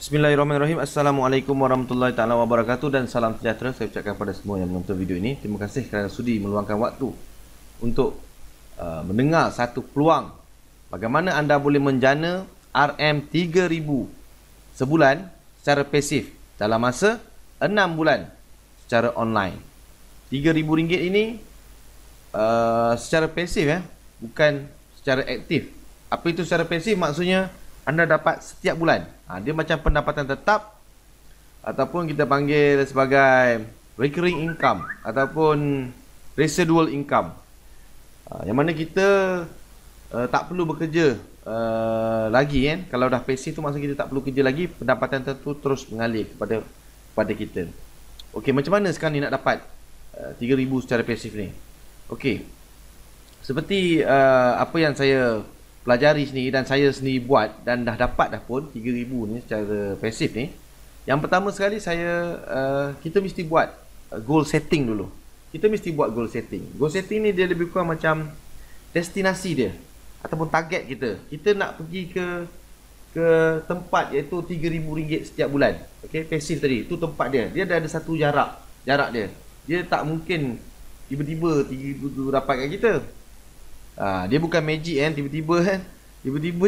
Bismillahirrahmanirrahim. Assalamualaikum warahmatullahi taala wabarakatuh dan salam sejahtera saya ucapkan kepada semua yang menonton video ini. Terima kasih kerana sudi meluangkan waktu untuk mendengar satu peluang bagaimana anda boleh menjana RM3,000 sebulan secara pasif dalam masa 6 bulan secara online. RM3,000 ini secara pasif bukan secara aktif. Apa itu secara pasif? Maksudnya anda dapat setiap bulan. Dia macam pendapatan tetap ataupun kita panggil sebagai recurring income ataupun residual income. Yang mana kita tak perlu bekerja lagi kan. Kalau dah pasif tu maksudnya kita tak perlu kerja lagi, pendapatan itu terus mengalir kepada kita. Okey, macam mana sekarang ni nak dapat 3,000 secara pasif ni? Okey. Seperti apa yang saya pelajari sendiri dan saya sendiri buat dan dah dapat dah pun 3,000 ni secara pasif ni. Yang pertama sekali kita mesti buat goal setting dulu. Kita mesti buat goal setting. Goal setting ni dia lebih kurang macam destinasi dia ataupun target kita. Kita nak pergi ke tempat iaitu RM3,000 setiap bulan. Okey, pasif tadi. Tu tempat dia. Dia dah ada satu jarak dia. Dia tak mungkin tiba-tiba 3,000 tu dapat kat kita. Dia bukan magic kan, tiba-tiba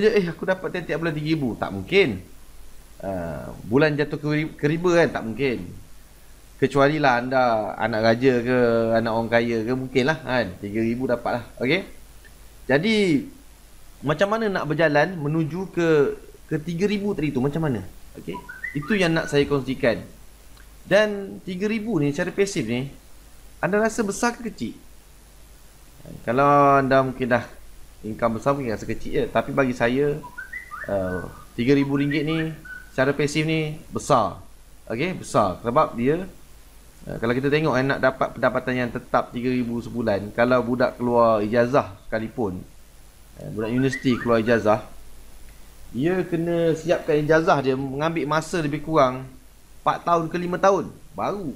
je aku dapat tiap bulan 3,000. Tak mungkin. Bulan jatuh ke riba kan, tak mungkin. Kecuali lah anda anak raja ke anak orang kaya ke, mungkin lah kan 3,000 dapat lah. Okey. Jadi macam mana nak berjalan menuju ke 3,000 tadi tu, macam mana? Okey. Itu yang nak saya kongsikan. Dan 3,000 ni secara pasif ni, anda rasa besar ke kecil? Kalau anda mungkin dah income besar mungkin rasa kecil je. Tapi bagi saya RM3,000 ni secara pasif ni besar. Okey, besar. Sebab dia kalau kita tengok nak dapat pendapatan yang tetap 3,000 sebulan, kalau budak keluar ijazah sekalipun, budak universiti keluar ijazah, dia kena siapkan ijazah dia, mengambil masa lebih kurang 4 tahun ke 5 tahun baru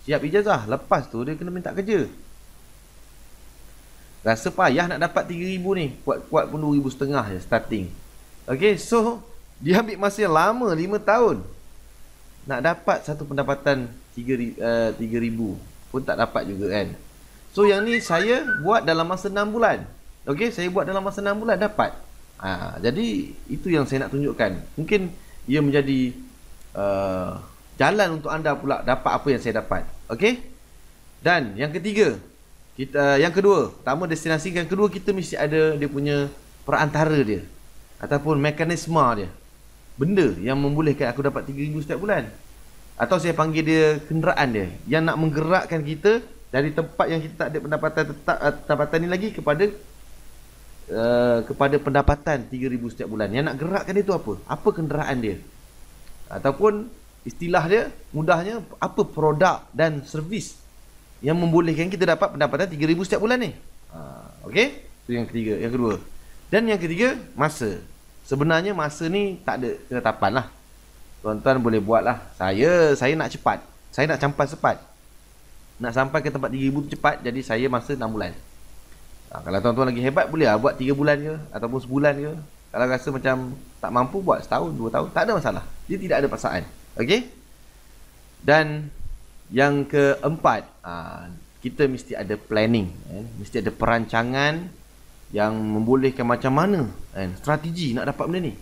siap ijazah. Lepas tu dia kena minta kerja. Rasa payah nak dapat 3,000 ni. Kuat-kuat pun 2,500 je starting. Okay, so dia ambil masa yang lama, 5 tahun nak dapat satu pendapatan 3,000 pun tak dapat juga kan. So yang ni saya buat dalam masa 6 bulan. Okay, saya buat dalam masa 6 bulan dapat. Jadi itu yang saya nak tunjukkan. Mungkin ia menjadi jalan untuk anda pula dapat apa yang saya dapat. Okay. Dan yang ketiga, yang kedua, pertama destinasi, yang kedua kita mesti ada dia punya perantara dia ataupun mekanisme dia, benda yang membolehkan aku dapat 3,000 setiap bulan. Atau saya panggil dia kenderaan dia yang nak menggerakkan kita dari tempat yang kita tak ada pendapatan ni lagi kepada pendapatan 3,000 setiap bulan. Yang nak gerakkan itu apa? Apa kenderaan dia? Ataupun istilah dia mudahnya, apa produk dan servis yang membolehkan kita dapat pendapatan 3,000 setiap bulan ni. Okey? Itu yang ketiga, yang kedua. Dan yang ketiga, masa. Sebenarnya masa ni tak ada ketetapan lah. Tuan-tuan boleh buat lah. Saya nak cepat. Saya nak campas cepat. Nak sampai ke tempat 3,000 cepat, jadi saya masa 6 bulan. Kalau tuan-tuan lagi hebat, boleh lah buat 3 bulan ke ataupun sebulan ke. Kalau rasa macam tak mampu, buat setahun, 2 tahun, tak ada masalah. Dia tidak ada paksaan. Okey? Dan yang keempat, kita mesti ada planning, mesti ada perancangan yang membolehkan macam mana strategi nak dapat benda ni.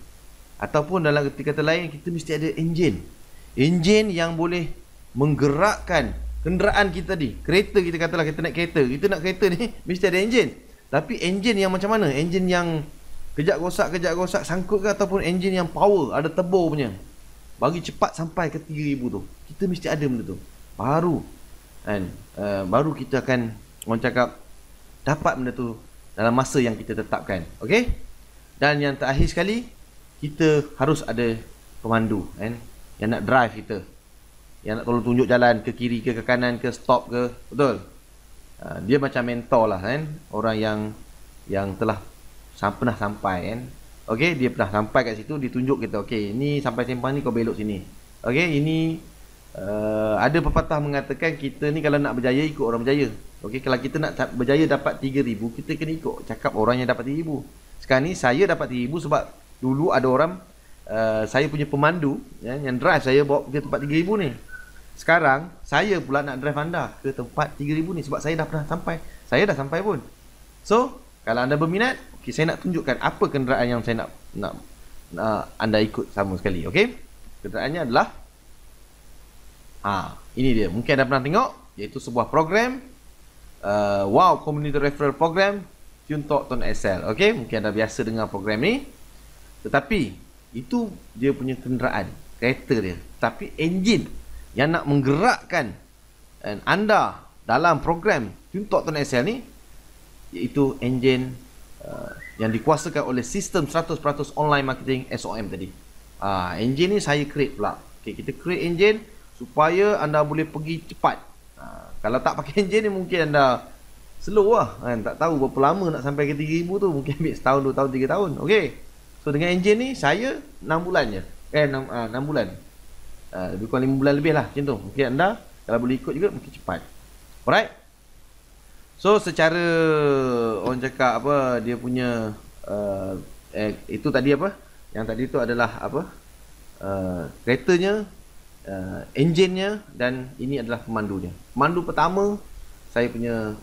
Ataupun dalam kata lain, kita mesti ada enjin yang boleh menggerakkan kenderaan kita ni. Kereta, kita katalah kita naik kereta, kita nak kereta ni mesti ada enjin. Tapi enjin yang macam mana? Enjin yang kejap rosak sangkut ke, ataupun enjin yang power, ada turbo punya, bagi cepat sampai ke 3,000 tu. Kita mesti ada benda tu. Baru kita akan, orang cakap, dapat benda tu dalam masa yang kita tetapkan. Okey? Dan yang terakhir sekali, kita harus ada pemandu yang nak drive kita, yang nak tolong tunjuk jalan ke kiri ke kanan ke stop ke. Betul? Dia macam mentor lah orang yang telah pernah sampai Okey, dia pernah sampai kat situ, ditunjuk kita, okey, ini sampai simpang ni kau belok sini. Okey, ini ada pepatah mengatakan kita ni kalau nak berjaya ikut orang berjaya. Okey, kalau kita nak berjaya dapat 3,000, kita kena ikut cakap orang yang dapat 3,000. Sekarang ni saya dapat 3,000 sebab dulu ada orang saya punya pemandu yang drive saya bawa ke tempat 3000 ni. Sekarang saya pula nak drive anda ke tempat 3000 ni sebab saya dah pernah sampai. Saya dah sampai pun. So, kalau anda berminat, okey, saya nak tunjukkan apa kenderaan yang saya nak anda ikut sama sekali, okey? Kenderaannya adalah ini dia. Mungkin anda pernah tengok, iaitu sebuah program Wow Community Referral Program Tuntok Ton XL. Okey, mungkin anda biasa dengar program ni. Tetapi itu dia punya kenderaan, kereta dia. Tapi enjin yang nak menggerakkan anda dalam program Tuntok Ton XL ni, iaitu enjin yang dikuasakan oleh sistem 100% online marketing SOM tadi. Enjin ni saya create pula. Okay, kita create enjin supaya anda boleh pergi cepat. Kalau tak pakai enjin ni mungkin anda slow lah kan? Tak tahu berapa lama nak sampai ke 3000 tu. Mungkin ambil setahun, 2 tahun, 3 tahun. Okay, so dengan enjin ni saya 6 bulan je. 6 bulan, lebih kurang 5 bulan lebih lah macam tu. Mungkin anda kalau boleh ikut juga mungkin cepat. Alright. So secara orang cakap apa, dia punya itu tadi apa, yang tadi tu adalah apa, keretanya, enjinnya, dan ini adalah pemandunya. Pemandu pertama saya punya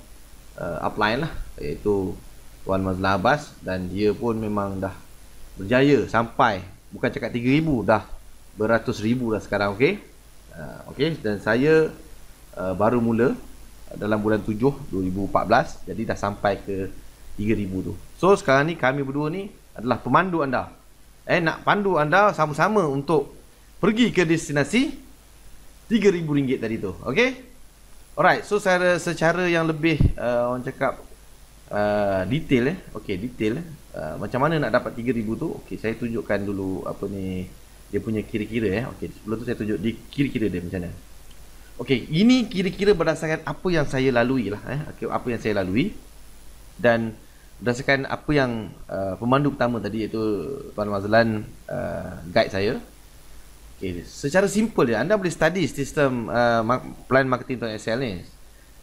upline lah, iaitu Tuan Mazlan Abbas, dan dia pun memang dah berjaya sampai, bukan cakap 3000, dah beratus ribu dah sekarang. Okey, okey, dan saya baru mula dalam bulan 7 2014, jadi dah sampai ke 3000 tu. So sekarang ni kami berdua ni adalah pemandu anda. Nak pandu anda sama-sama untuk pergi ke destinasi RM3,000 tadi tu. Okey. Alright, so secara yang lebih orang cakap detail okey, detail macam mana nak dapat 3000 tu. Okey, saya tunjukkan dulu apa ni dia punya kira-kira Okey, sebelum tu saya tunjuk di kira-kira dia macam mana. Okey, ini kira-kira berdasarkan apa yang saya lalui lah okay, apa yang saya lalui, dan berdasarkan apa yang pemandu pertama tadi, iaitu Tuan Mazlan guide saya. Okey, secara simple dia, anda boleh study sistem plan marketing Ton XL ni.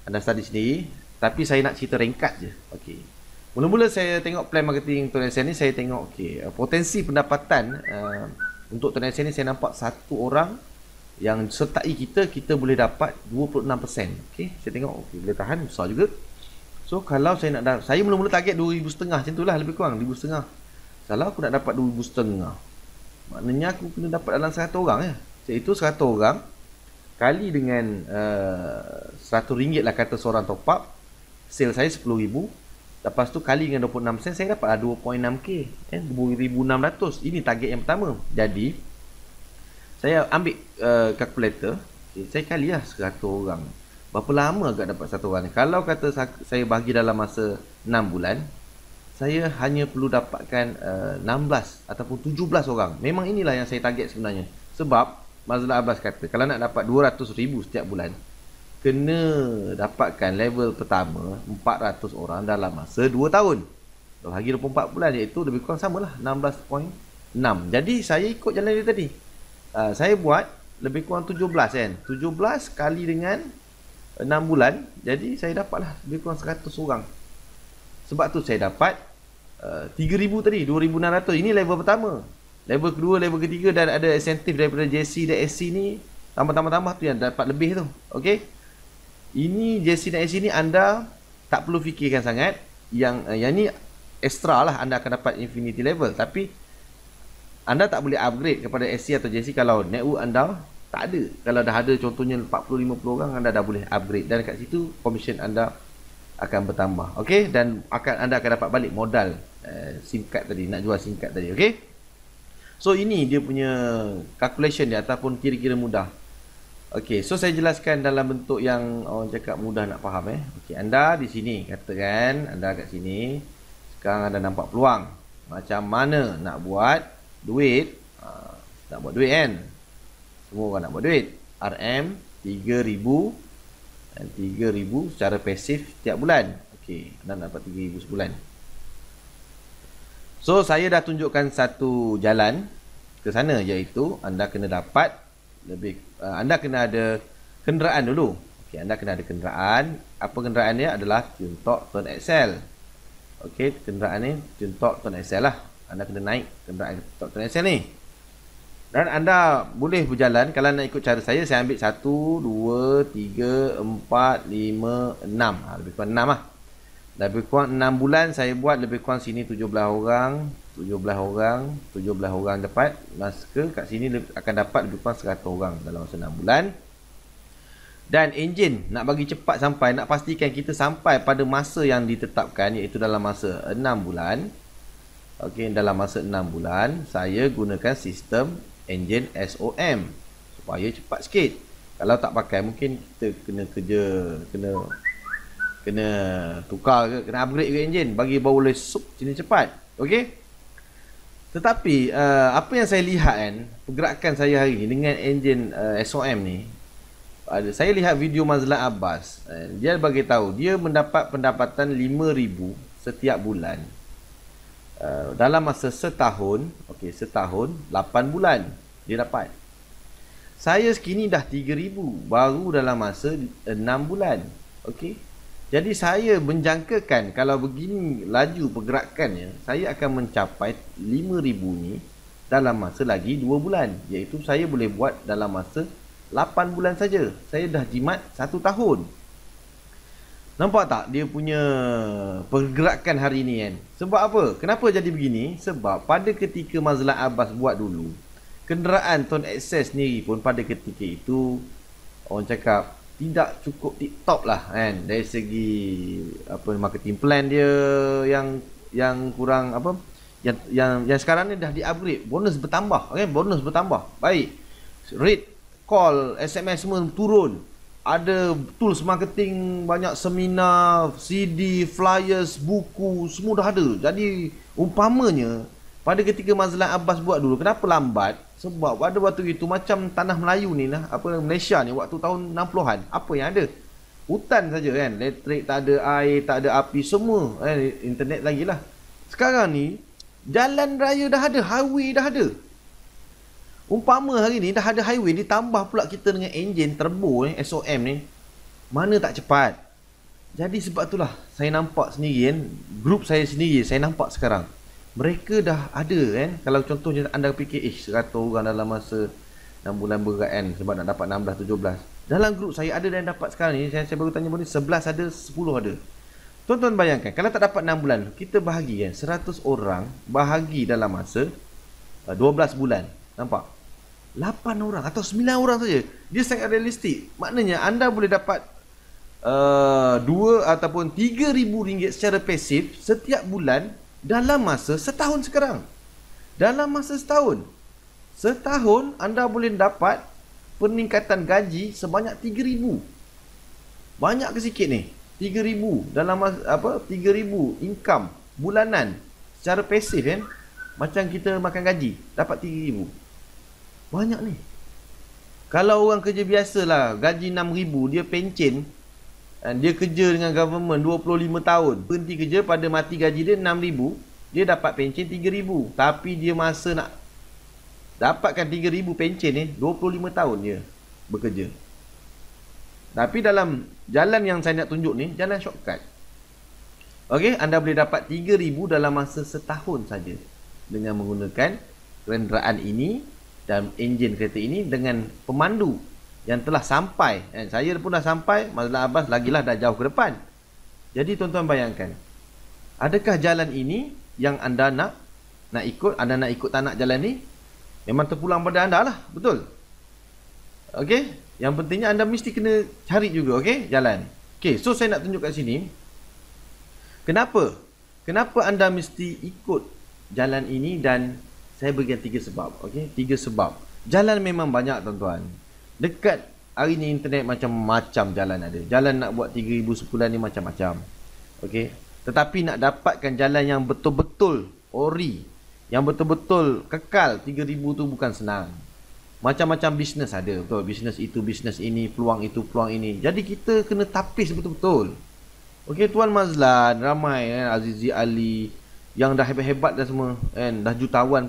Anda study sendiri, tapi saya nak cerita ringkas je. Okey, mula-mula saya tengok plan marketing Ton XL ni, saya tengok okey, potensi pendapatan untuk Ton XL ni, saya nampak satu orang yang sertai kita boleh dapat 26%. Okey, saya tengok okey, boleh tahan, besar juga. So kalau saya nak saya mula-mula target 2,500 macam itulah, lebih kurang 2,500. Kalau aku nak dapat 2,500, maknanya aku kena dapat dalam 100 orang ya. Iaitu 100 orang kali dengan RM100 lah kata seorang top up. Sale saya 10,000. Lepas tu kali dengan 26%, saya dapat 2.6k, 2,600. Ini target yang pertama. Jadi saya ambil kalkulator, saya kali lah 100 orang. Berapa lama agak dapat satu orang ni? Kalau kata saya bagi dalam masa 6 bulan, saya hanya perlu dapatkan 16 ataupun 17 orang. Memang inilah yang saya target sebenarnya. Sebab Mazlan Abbas kata, kalau nak dapat 200,000 setiap bulan, kena dapatkan level pertama 400 orang dalam masa 2 tahun. Bagi 24 bulan, iaitu lebih kurang samalah 16.6. Jadi saya ikut jalan dia tadi. Saya buat lebih kurang 17 kan. 17 kali dengan 6 bulan, jadi saya dapatlah lebih kurang 100 orang. Sebab tu saya dapat 3,000 tadi, 2,600. Ini level pertama. Level kedua, level ketiga, dan ada insentif daripada JC dan SC ni, tambah-tambah tu yang dapat lebih tu. Okey. Ini JC dan SC ni anda tak perlu fikirkan sangat. Yang ni extra lah, anda akan dapat infinity level. Tapi anda tak boleh upgrade kepada SC atau JC kalau network anda tak ada. Kalau dah ada contohnya 40-50 orang, anda dah boleh upgrade, dan kat situ komisen anda akan bertambah. Okey, dan anda akan dapat balik modal SIM card tadi, nak jual SIM card tadi. Okey, so ini dia punya calculation dia ataupun kira-kira mudah. Okey, so saya jelaskan dalam bentuk yang orang cakap mudah nak faham. Okey, anda di sini, katakan anda kat sini sekarang anda nampak peluang macam mana nak buat duit. Nak buat duit kan, semua orang nak buat duit. RM 3,000 dan 3,000 secara pasif setiap bulan. Okey, anda dapat 3,000 sebulan. So saya dah tunjukkan satu jalan ke sana, iaitu anda kena dapat lebih, anda kena ada kenderaan dulu. Okey, anda kena ada kenderaan. Apa kenderaan dia? Adalah Tuntok Ton XL. Okey, kenderaan ni Tuntok Ton XL lah. Anda kena naik kenderaan Tuntok Ton XL ni. Dan anda boleh berjalan. Kalau nak ikut cara saya ambil 1, 2, 3, 4, 5, 6. Lebih kurang 6 lah. Lebih kurang 6 bulan saya buat, lebih kurang sini 17 orang, 17 orang, 17 orang dapat. Maka kat sini akan dapat lebih kurang 100 orang dalam masa 6 bulan. Dan enjin nak bagi cepat sampai, nak pastikan kita sampai pada masa yang ditetapkan, iaitu dalam masa 6 bulan. Okey, dalam masa 6 bulan saya gunakan sistem enjin SOM supaya cepat sikit. Kalau tak pakai mungkin kita kena kerja, kena tukar ke, kena upgrade ke enjin bagi baru boleh sup sini cepat. Okey. Tetapi apa yang saya lihat kan, pergerakan saya hari ni dengan enjin SOM ni, saya lihat video Mazlan Abbas. Dia bagi tahu dia mendapat pendapatan 5,000 setiap bulan. Dalam masa setahun, okey, setahun 8 bulan dia dapat. Saya sekini dah 3,000 baru dalam masa 6 bulan. Okey. Jadi saya menjangkakan kalau begini laju pergerakannya, saya akan mencapai 5,000 ni dalam masa lagi 2 bulan, iaitu saya boleh buat dalam masa 8 bulan saja. Saya dah jimat 1 tahun. Nampak tak dia punya pergerakan hari ni kan? Sebab apa? Kenapa jadi begini? Sebab pada ketika Mazlan Abbas buat dulu, kenderaan Tuan Access sendiri pun pada ketika itu orang cakap tidak cukup tip-top lah kan, dari segi apa, marketing plan dia yang kurang apa, yang sekarang ni dah di-upgrade, bonus bertambah, okay? Bonus bertambah. Baik. Rate call, SMS semua turun. Ada tools marketing, banyak seminar, CD, flyers, buku, semua dah ada. Jadi umpamanya pada ketika Mazlan Abbas buat dulu, kenapa lambat? Sebab pada waktu itu macam tanah Melayu ni lah, apa Malaysia ni waktu tahun 60-an, apa yang ada? Hutan saja kan, elektrik tak ada, air tak ada, api semua, internet lagi lah. Sekarang ni jalan raya dah ada, highway dah ada. Umpama hari ni dah ada highway, ditambah pula kita dengan enjin turbo SOM ni, mana tak cepat. Jadi sebab itulah saya nampak sendiri kan, grup saya sendiri saya nampak sekarang mereka dah ada kan. Kalau contohnya anda fikir 100 orang dalam masa 6 bulan berat kan, sebab nak dapat 16, 17. Dalam grup saya ada yang dapat sekarang ni, saya baru tanya pun ni, 11 ada, 10 ada. Tuan-tuan bayangkan, kalau tak dapat 6 bulan, kita bahagi kan, 100 orang bahagi dalam masa 12 bulan. Nampak? 8 orang atau 9 orang saja. Dia sangat realistik. Maknanya anda boleh dapat 2 ataupun 3,000 ringgit secara pasif setiap bulan dalam masa setahun sekarang. Dalam masa setahun. Setahun anda boleh dapat peningkatan gaji sebanyak 3,000. Banyak ke sikit ni? 3,000 dalam masa, apa? 3,000 income bulanan secara pasif kan? Macam kita makan gaji, dapat 3,000. Banyak ni. Kalau orang kerja biasa lah, gaji 6,000, dia pencen, dia kerja dengan government 25 tahun, berhenti kerja, pada mati gaji dia 6,000, dia dapat pencen 3,000. Tapi dia masa nak dapatkan 3,000 pencen ni 25 tahun dia bekerja. Tapi dalam jalan yang saya nak tunjuk ni, jalan shortcut. Okey, anda boleh dapat 3,000 dalam masa setahun saja dengan menggunakan kenderaan ini dan enjin kereta ini dengan pemandu yang telah sampai. Saya pun dah sampai, Mazlan Abbas lagilah dah jauh ke depan. Jadi tuan-tuan bayangkan, adakah jalan ini yang anda nak ikut? Anda nak ikut tak nak jalan ni? Memang terpulang pada anda lah, betul? Okey, yang pentingnya anda mesti kena cari juga, okey, jalan. Okey, so saya nak tunjuk kat sini. Kenapa anda mesti ikut jalan ini, dan saya berikan 3 sebab. Okey, 3 sebab. Jalan memang banyak tuan-tuan. Dekat hari ni internet macam-macam jalan ada. Jalan nak buat 3,000 sebulan ni macam-macam. Okey. Tetapi nak dapatkan jalan yang betul-betul ori, yang betul-betul kekal 3,000 tu bukan senang. Macam-macam bisnes ada, betul. Bisnes itu, bisnes ini, peluang itu, peluang ini. Jadi kita kena tapis betul-betul. Okey, Tuan Mazlan, ramai Azizi Ali yang dah hebat-hebat dah semua kan, dah jutawan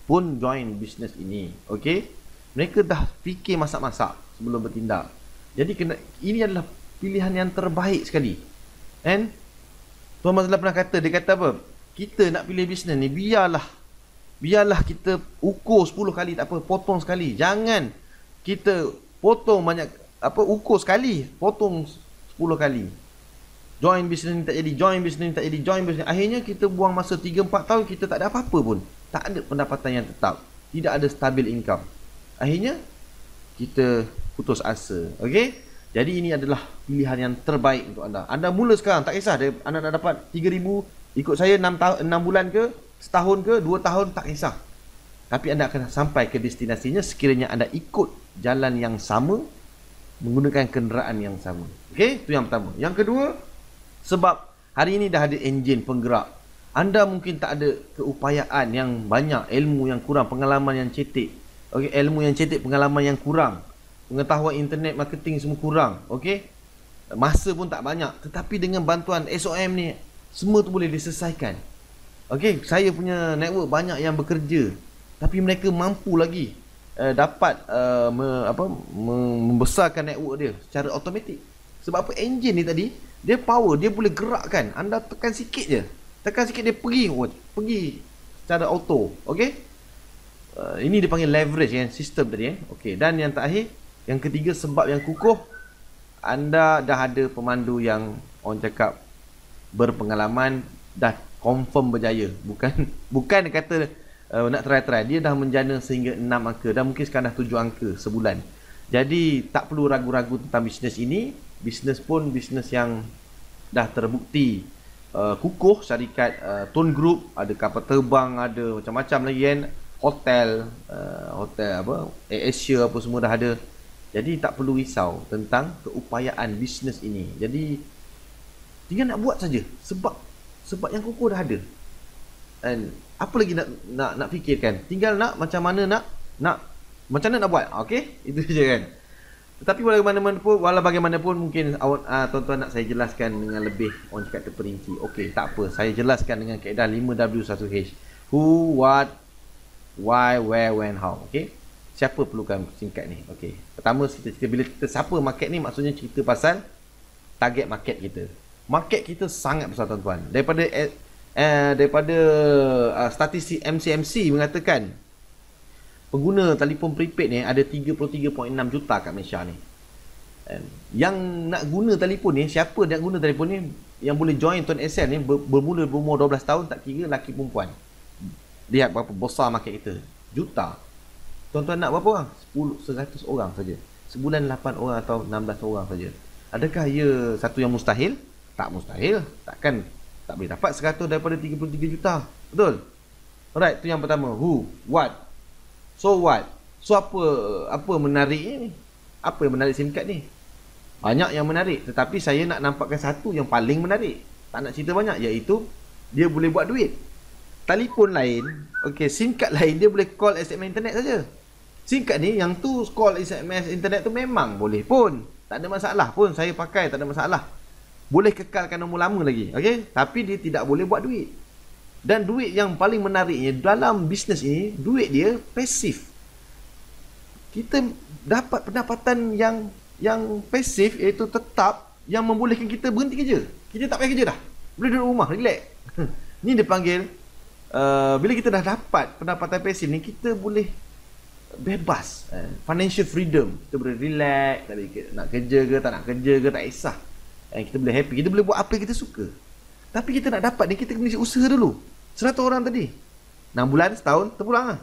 pun join bisnes ini. Okey, mereka dah fikir masak-masak sebelum bertindak. Jadi ini adalah pilihan yang terbaik sekali kan. Tuan Mazlan pernah kata, dia kata apa, kita nak pilih bisnes ni, biarlah biarlah kita ukur 10 kali tak apa, potong sekali. Jangan kita potong banyak, ukur sekali, potong 10 kali. Join bisnes ni tak jadi, join bisnes ni tak jadi, join bisnes. Akhirnya kita buang masa 3-4 tahun, kita tak ada apa-apa pun. Tak ada pendapatan yang tetap, tidak ada stabil income. Akhirnya kita putus asa. Okey? Jadi ini adalah pilihan yang terbaik untuk anda. Anda mula sekarang, tak kisah anda nak dapat 3,000, ikut saya 6 bulan ke, setahun ke, 2 tahun, tak kisah. Tapi anda akan sampai ke destinasinya sekiranya anda ikut jalan yang sama, menggunakan kenderaan yang sama. Okey, itu yang pertama. Yang kedua, sebab hari ini dah ada enjin penggerak. Anda mungkin tak ada keupayaan yang banyak, ilmu yang kurang, pengalaman yang cetek. Okey, ilmu yang cetek, pengalaman yang kurang. Pengetahuan internet marketing semua kurang. Okey, masa pun tak banyak. Tetapi dengan bantuan SOM ni, semua tu boleh diselesaikan. Okey, saya punya network banyak yang bekerja, tapi mereka mampu lagi dapat membesarkan network dia secara automatik. Sebab apa? Enjin ni tadi, dia power, dia boleh gerakkan. Anda tekan sikit je, tekan sikit dia pergi secara auto. Okey, ini dipanggil leverage kan, sistem tadi. Okey, dan yang terakhir, yang ketiga, sebab yang kukuh, anda dah ada pemandu yang orang cakap berpengalaman, dah confirm berjaya. Bukan dia kata nak try, dia dah menjana sehingga 6 angka, dan mungkin sekarang dah 7 angka sebulan. Jadi tak perlu ragu-ragu tentang bisnes ini. Bisnes pun bisnes yang dah terbukti kukuh. Syarikat Tone Group, ada kapal terbang, ada macam-macam lagi kan, hotel Asia apa semua dah ada. Jadi tak perlu risau tentang keupayaan bisnes ini. Jadi tinggal nak buat saja, sebab yang kukuh dah ada. Dan apa lagi nak fikirkan? Tinggal macam mana nak buat. Okey, itu je kan. Tetapi walau bagaimanapun mungkin tuan-tuan nak saya jelaskan dengan lebih orang cakap terperinci. Okey, tak apa, saya jelaskan dengan kaedah 5W1H. Who, what, why, where, when, how. Okey, siapa perlukan singkat ni? Okey, pertama cerita bila kita siapa market ni, maksudnya cerita pasal target market kita. Market kita sangat besar tuan-tuan. Daripada statistik MCMC mengatakan pengguna telefon prepaid ni ada 33.6 juta kat Malaysia ni. Yang nak guna telefon ni, siapa nak guna telefon ni, yang boleh join Tuan SN ni bermula berumur 12 tahun, tak kira lelaki perempuan. Lihat berapa besar market kita. Juta. Tuan-tuan nak berapa orang? 100 orang saja. Sebulan 8 orang atau 16 orang saja. Adakah ia satu yang mustahil? Tak mustahil. Takkan tak boleh dapat 100 daripada 33 juta. Betul? Alright, itu yang pertama. Who, what, so what. So apa menarik ni? Apa yang menarik SIM card ni? Banyak yang menarik, tetapi saya nak nampakkan satu yang paling menarik. Tak nak cerita banyak, iaitu dia boleh buat duit. Telefon lain, okey, SIM card lain dia boleh call SMS internet saja. SIM card ni yang tu call SMS internet tu memang boleh pun. Tak ada masalah pun, saya pakai tak ada masalah. Boleh kekalkan nombor lama lagi, okey? Tapi dia tidak boleh buat duit. Dan duit yang paling menariknya dalam bisnes ini, duit dia pasif. Kita dapat pendapatan yang pasif, iaitu tetap, yang membolehkan kita berhenti kerja. Kita tak payah kerja dah. Boleh duduk rumah, relax. Ni dia panggil bila kita dah dapat pendapatan pasif ni, kita boleh bebas, financial freedom. Kita boleh relax, nak kerja ke tak nak kerja ke tak kisah. Kita boleh happy, kita boleh buat apa yang kita suka. Tapi kita nak dapat ni, kita kena usaha dulu. 100 orang tadi 6 bulan, setahun, terpulang lah.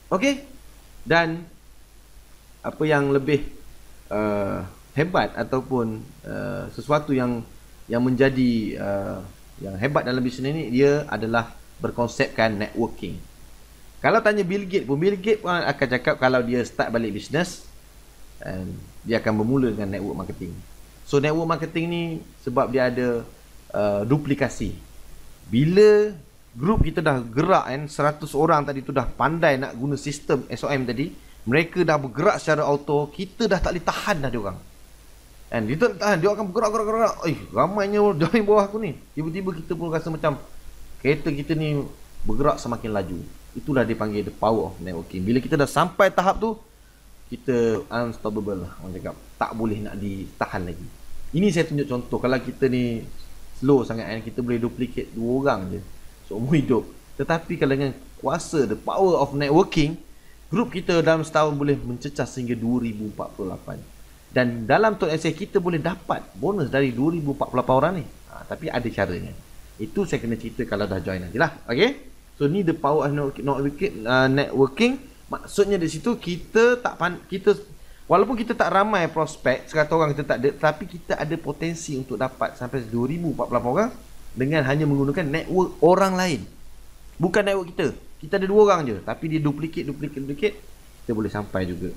Okey. Dan apa yang lebih hebat ataupun sesuatu yang menjadi yang hebat dalam bisnes ni, dia adalah berkonsepkan networking. Kalau tanya Bill Gates pun, Bill Gates pun akan cakap kalau dia start balik bisnes, dia akan bermula dengan network marketing. So network marketing ni sebab dia ada duplikasi. Bila grup kita dah gerak kan, 100 orang tadi tu dah pandai nak guna sistem SOM tadi, mereka dah bergerak secara auto, kita dah tak boleh tahan dah dia orang. Kan, dia tak tahan, dia akan bergerak. Ramainya join bawah aku ni. Tiba-tiba kita pun rasa macam kereta kita ni bergerak semakin laju. Itulah dipanggil the power of networking. Bila kita dah sampai tahap tu, kita unstoppable lah, orang cakap. Tak boleh nak ditahan lagi. Ini saya tunjuk contoh. Kalau kita ni slow sangat kan, kita boleh duplicate 2 orang je seumur hidup. Tetapi kalau dengan kuasa, the power of networking, grup kita dalam setahun boleh mencecah sehingga 2048. Dan dalam Tok Essay kita boleh dapat bonus dari 2048 orang ni. Tapi ada caranya. Itu saya kena cerita kalau dah join nanti lah. Okay? So ni the power of networking. Maksudnya di situ kita walaupun kita tak ramai prospek, 100 orang kita tak ada, tapi kita ada potensi untuk dapat sampai 2048 orang dengan hanya menggunakan network orang lain. Bukan network kita. Kita ada 2 orang je, tapi dia duplicate, kita boleh sampai juga.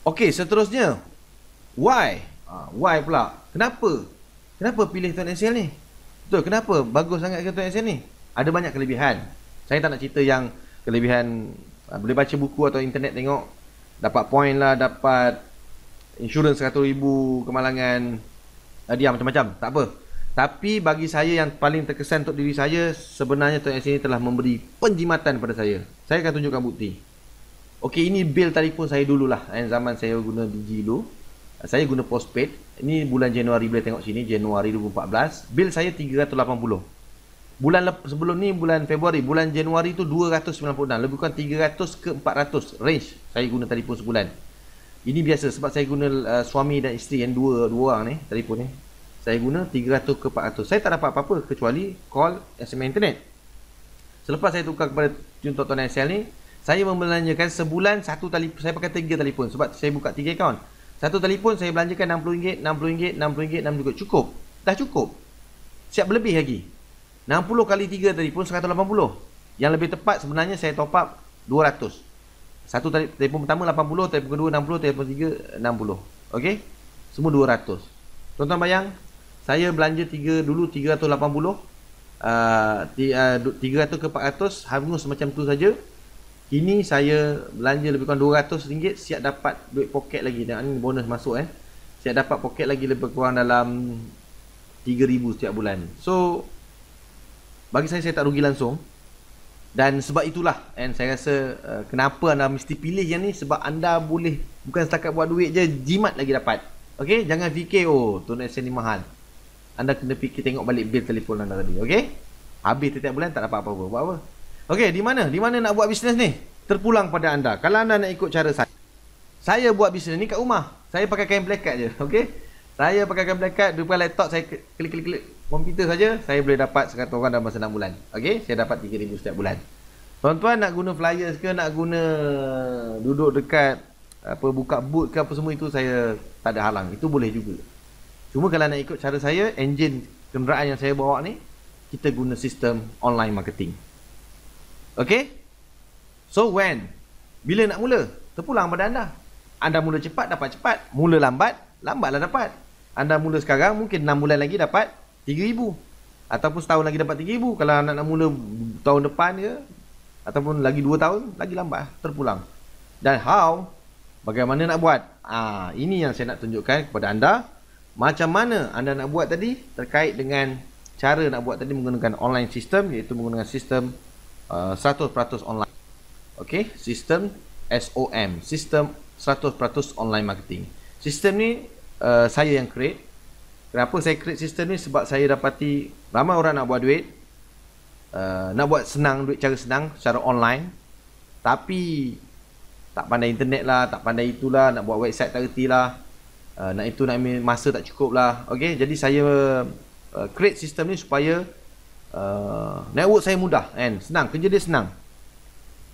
Okay, seterusnya. Why? Why pula? Kenapa pilih Tuan Excel ni? Betul, kenapa bagus sangat ke Tuan Excel ni? Ada banyak kelebihan. Saya tak nak cerita yang kelebihan boleh baca buku atau internet tengok, dapat point lah, dapat insurans 100,000 kemalangan, dia macam-macam, tak apa. Tapi bagi saya yang paling terkesan untuk diri saya, sebenarnya Tuan Excel ni telah memberi penjimatan pada saya. Saya akan tunjukkan bukti. Okey, ini bil telefon saya dululah. Zaman saya guna Digi dulu, saya guna postpaid. Ini bulan Januari, boleh tengok sini, Januari 2014. Bil saya 380. Bulan sebelum ni, bulan Februari, bulan Januari tu 296. Lebih kurang 300 ke 400 range saya guna telefon sebulan. Ini biasa sebab saya guna suami dan isteri yang dua orang ni, telefon ni. Saya guna 300 ke 400. Saya tak dapat apa-apa kecuali call, SMS internet. Selepas saya tukar kepada contoh Tuan Excel ni, saya membelanjakan sebulan satu telefon. Saya pakai 3 telefon sebab saya buka 3 akaun. Satu telefon saya belanjakan RM60, RM60, RM60, RM60. Cukup. Dah cukup. Siap berlebih lagi. 60 kali 3 telefon 180. Yang lebih tepat sebenarnya saya top up 200. Satu telefon pertama 80, telefon kedua 60, telefon ketiga 60. Okey? Semua 200. Tuan-tuan bayang, saya belanja dulu 380. 300 ke 400 hangus macam tu saja. Kini saya belanja lebih kurang RM200, siap dapat duit poket lagi. Dan ini bonus masuk siap dapat poket lagi lebih kurang dalam 3,000 setiap bulan. So bagi saya tak rugi langsung. Dan sebab itulah saya rasa kenapa anda mesti pilih yang ni, sebab anda boleh bukan setakat buat duit je, jimat lagi dapat. Okey, jangan fikir Tuan Excel ni mahal. Anda kena fikir, tengok balik bil telefon anda tadi. Okey, habis setiap bulan tak dapat apa-apa. Buat apa? Okey, di mana nak buat bisnes ni? Terpulang pada anda. Kalau anda nak ikut cara saya buat bisnes ni kat rumah. Saya pakai kain plekat je. Okey, saya pakai kain plekat, depan laptop saya klik komputer saja, saya boleh dapat 100 orang dalam masa 6 bulan. Okey, saya dapat 3,000 setiap bulan. Tuan-tuan nak guna flyers ke, nak guna duduk dekat buka booth ke apa semua, itu saya tak ada halang. Itu boleh juga. Cuma kalau nak ikut cara saya, enjin kenderaan yang saya bawa ni, kita guna sistem online marketing. Okey? So bila nak mula? Terpulang pada anda. Anda mula cepat, dapat cepat. Mula lambat, lambatlah dapat. Anda mula sekarang, mungkin 6 bulan lagi dapat 3,000. Ataupun setahun lagi dapat 3,000. Kalau anda nak mula tahun depan ke, ataupun lagi 2 tahun, lagi lambat, terpulang. Dan bagaimana nak buat? Ini yang saya nak tunjukkan kepada anda. Macam mana anda nak buat tadi, terkait dengan cara nak buat tadi menggunakan online system, iaitu menggunakan sistem 100% online. Okey, sistem SOM, sistem 100% online marketing. Sistem ni saya yang create. Kenapa saya create sistem ni? Sebab saya dapati ramai orang nak buat duit, nak buat senang, duit cara senang secara online, tapi tak pandai internet lah, tak pandai itulah, nak buat website tak reti lah, nak ambil masa tak cukup lah. Okey, jadi saya create sistem ni supaya network saya mudah, senang, kerja dia senang.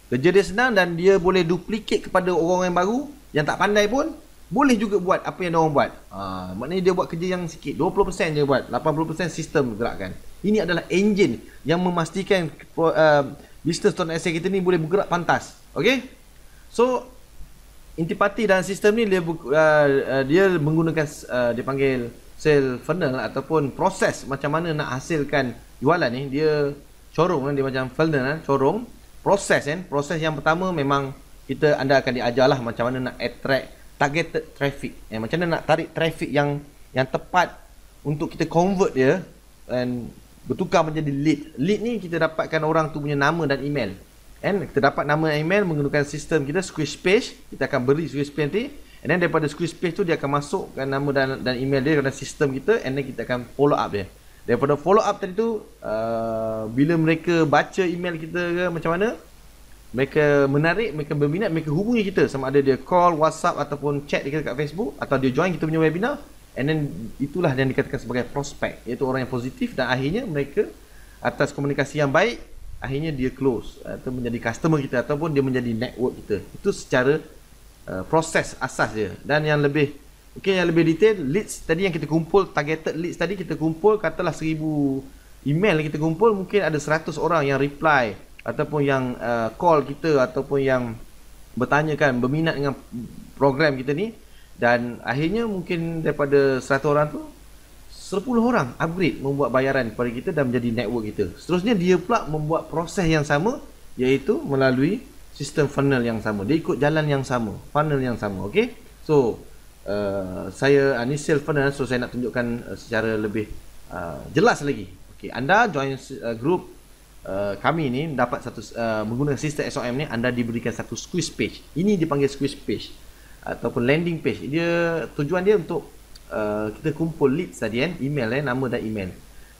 Kerja dia senang dan dia boleh duplicate kepada orang yang baru yang tak pandai pun boleh juga buat apa yang diorang buat. Maknanya dia buat kerja yang sikit, 20% je buat, 80% sistem gerakkan. Ini adalah enjin yang memastikan bisnes Tuan Excel kita ni boleh bergerak pantas. Okey? So intipati dalam sistem ni dia menggunakan dia panggil sale funnel ataupun proses macam mana nak hasilkan jualan ni. Dia corong, dia macam funnel, corong proses proses yang pertama memang anda akan diajarlah macam mana nak attract targeted traffic, macam mana nak tarik traffic yang tepat untuk kita convert dia dan bertukar menjadi lead. Lead ni kita dapatkan orang tu punya nama dan email. Kita dapat nama dan email menggunakan sistem kita Squarespace. Kita akan beri Squarespace nanti, and then daripada Squarespace tu dia akan masukkan nama dan email dia dalam sistem kita, and then kita akan follow up dia. Daripada follow up tadi tu, bila mereka baca email kita ke macam mana, mereka menarik, mereka berminat, mereka hubungi kita, sama ada dia call, WhatsApp ataupun chat kita kat Facebook, atau dia join kita punya webinar. And then itulah yang dikatakan sebagai prospek, iaitu orang yang positif, dan akhirnya mereka atas komunikasi yang baik, akhirnya dia close atau menjadi customer kita, ataupun dia menjadi network kita. Itu secara proses asas dia. Dan yang lebih yang lebih detail, leads tadi yang kita kumpul, targeted leads tadi kita kumpul, katalah 1000 email yang kita kumpul, mungkin ada 100 orang yang reply ataupun yang call kita, ataupun yang bertanyakan, berminat dengan program kita ni. Dan akhirnya mungkin daripada 100 orang tu 10 orang upgrade membuat bayaran kepada kita dan menjadi network kita. Seterusnya dia pula membuat proses yang sama, iaitu melalui sistem funnel yang sama. Dia ikut jalan yang sama, funnel yang sama. Okay, so saya ni sales funnel, so saya nak tunjukkan secara lebih jelas lagi. Okay, anda join group kami ni dapat satu menggunakan sistem SOM ni, anda diberikan satu squeeze page. Ini dipanggil squeeze page ataupun landing page. Dia tujuan dia untuk kita kumpul leads tadi kan, email nama dan email.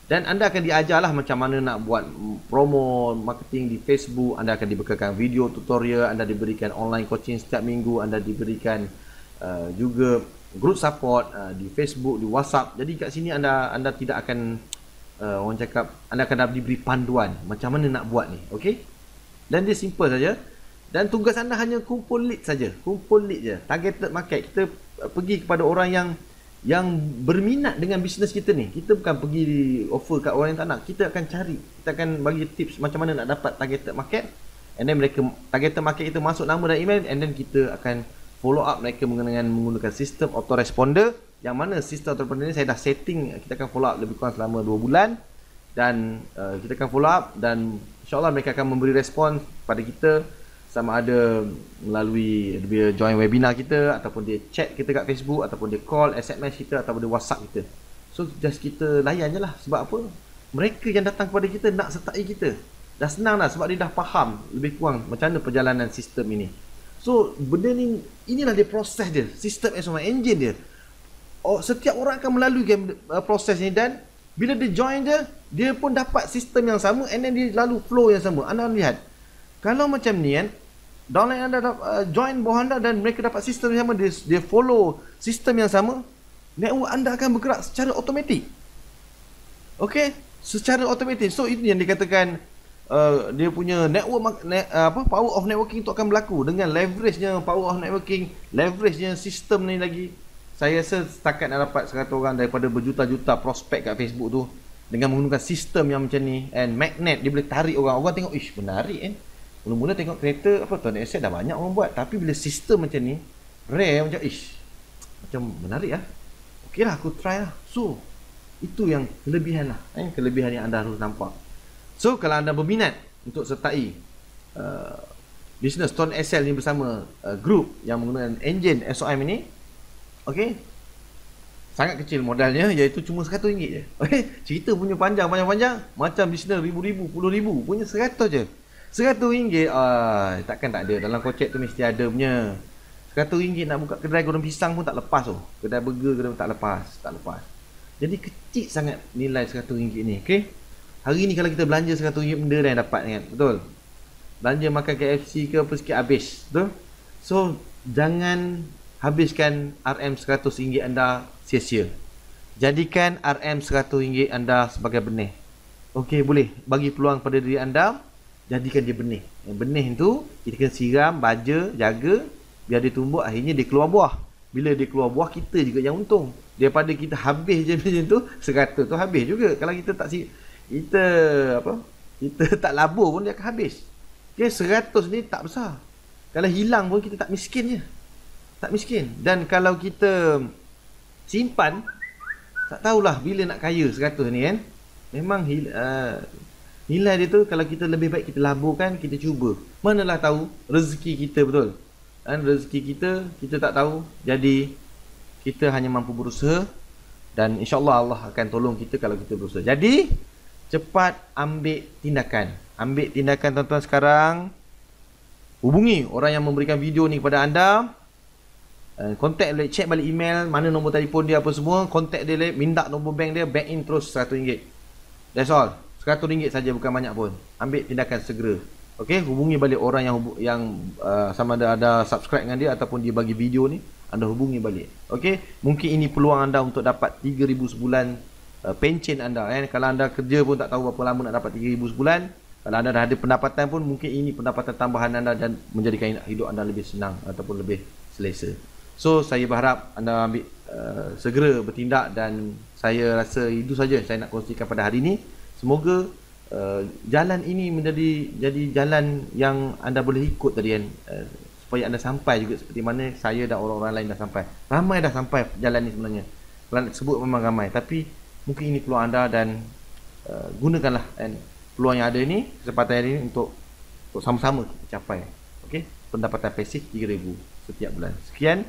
Dan anda akan diajarlah macam mana nak buat promo marketing di Facebook. Anda akan dibekalkan video tutorial, anda diberikan online coaching setiap minggu, anda diberikan juga group support di Facebook, di WhatsApp. Jadi kat sini anda tidak akan orang cakap, anda akan diberi panduan macam mana nak buat ni. Okey, dan dia simple saja. Dan tugas anda hanya kumpul lead saja, kumpul lead je, targeted market. Kita pergi kepada orang yang berminat dengan bisnes kita ni. Kita bukan pergi offer kat orang yang tak nak. Kita akan cari, kita akan bagi tips macam mana nak dapat targeted market. And then mereka, targeted market itu masuk nama dan email, and then kita akan follow up mereka menggunakan sistem autoresponder. Yang mana sistem autoresponder ni saya dah setting, kita akan follow up lebih kurang selama 2 bulan. Dan kita akan follow up, dan insyaAllah mereka akan memberi respon pada kita, sama ada melalui dia join webinar kita, ataupun dia chat kita kat Facebook, ataupun dia call, SMS kita, ataupun dia WhatsApp kita. So just kita layan je lah. Sebab apa? Mereka yang datang kepada kita nak sertai kita. Dah senang dah, sebab dia dah faham lebih kurang macam mana perjalanan sistem ini. So benda ni, inilah dia proses dia, sistem SOM, engine dia. Setiap orang akan melalui proses ni, dan bila dia join dia pun dapat sistem yang sama, and then dia lalu flow yang sama. Anda lihat, kalau macam ni kan, downline anda join bawah anda dan mereka dapat sistem yang sama, dia follow sistem yang sama, network anda akan bergerak secara automatik. Okey, secara automatik. So itu yang dikatakan dia punya network power of networking itu akan berlaku dengan leverage-nya power of networking, leverage-nya sistem ni lagi. Saya rasa setakat nak dapat 100 orang daripada berjuta-juta prospek kat Facebook tu dengan menggunakan sistem yang macam ni, and magnet, dia boleh tarik orang. Orang tengok, ish, menarik kan. Mula-mula tengok kereta Tony Asset dah banyak orang buat, tapi bila sistem macam ni rare, macam ish, macam menarik lah. Okey lah, aku try lah. So itu yang kelebihan lah, kelebihan yang anda harus nampak. So kalau anda berminat untuk sertai bisnes Tony Asset ni bersama group yang menggunakan engine SOM ini, okey, sangat kecil modalnya, iaitu cuma RM100 je. Okey, cerita punya panjang-panjang, macam bisnes ribu-ribu, puluh ribu, punya 100 je. RM100, takkan tak ada. Dalam kocek tu mesti ada punya. RM100 nak buka kedai goreng pisang pun tak lepas tu. Kedai burger kedai tak lepas. Jadi kecil sangat nilai RM100 ni. Okey, hari ni kalau kita belanja RM100, benda dah yang dapat kan. Betul, belanja makan KFC ke apa sikit habis. Betul. So jangan habiskan RM100 anda sia-sia. Jadikan RM100 anda sebagai benih. Okey, boleh bagi peluang pada diri anda, jadikan dia benih. Yang benih tu kita kena siram, baja, jaga biar dia tumbuh, akhirnya dia keluar buah. Bila dia keluar buah, kita juga yang untung. Daripada kita habis je macam tu, 100 tu habis juga. Kalau kita kita tak labur pun dia akan habis. Okay, 100 ni tak besar. Kalau hilang pun kita tak miskin je. Tak miskin. Dan kalau kita simpan, tak tahulah bila nak kaya 100 ni kan. Memang nilai dia tu, kalau kita lebih baik kita laburkan, kita cuba. Manalah tahu rezeki kita, betul. Dan rezeki kita tak tahu. Jadi kita hanya mampu berusaha, dan insya-Allah Allah akan tolong kita kalau kita berusaha. Jadi cepat ambil tindakan. Ambil tindakan tuan-tuan sekarang. Hubungi orang yang memberikan video ni kepada anda. Contact balik, check balik email, mana nombor telefon dia apa semua, contact dia, minta nombor bank dia, bank in terus RM100. That's all. RM100 saja, bukan banyak pun. Ambil tindakan segera. Okey, hubungi balik orang yang sama ada subscribe dengan dia ataupun dia bagi video ni, anda hubungi balik. Okey, mungkin ini peluang anda untuk dapat 3,000 sebulan pencen anda. Kalau anda kerja pun tak tahu berapa lama nak dapat 3,000 sebulan. Kalau anda dah ada pendapatan pun, mungkin ini pendapatan tambahan anda dan menjadikan hidup anda lebih senang ataupun lebih selesa. So, saya berharap anda ambil segera bertindak, dan saya rasa itu saja saya nak kongsikan pada hari ini. Semoga jalan ini jadi jalan yang anda boleh ikut tadi kan, supaya anda sampai juga seperti mana saya dan orang-orang lain dah sampai. Ramai dah sampai jalan ni sebenarnya. Kalau nak sebut memang ramai, tapi mungkin ini peluang anda, dan gunakanlah peluang yang ada ni, kesempatan ini untuk sama-sama kita capai. Okey, pendapatan pasif 3,000 setiap bulan. Sekian.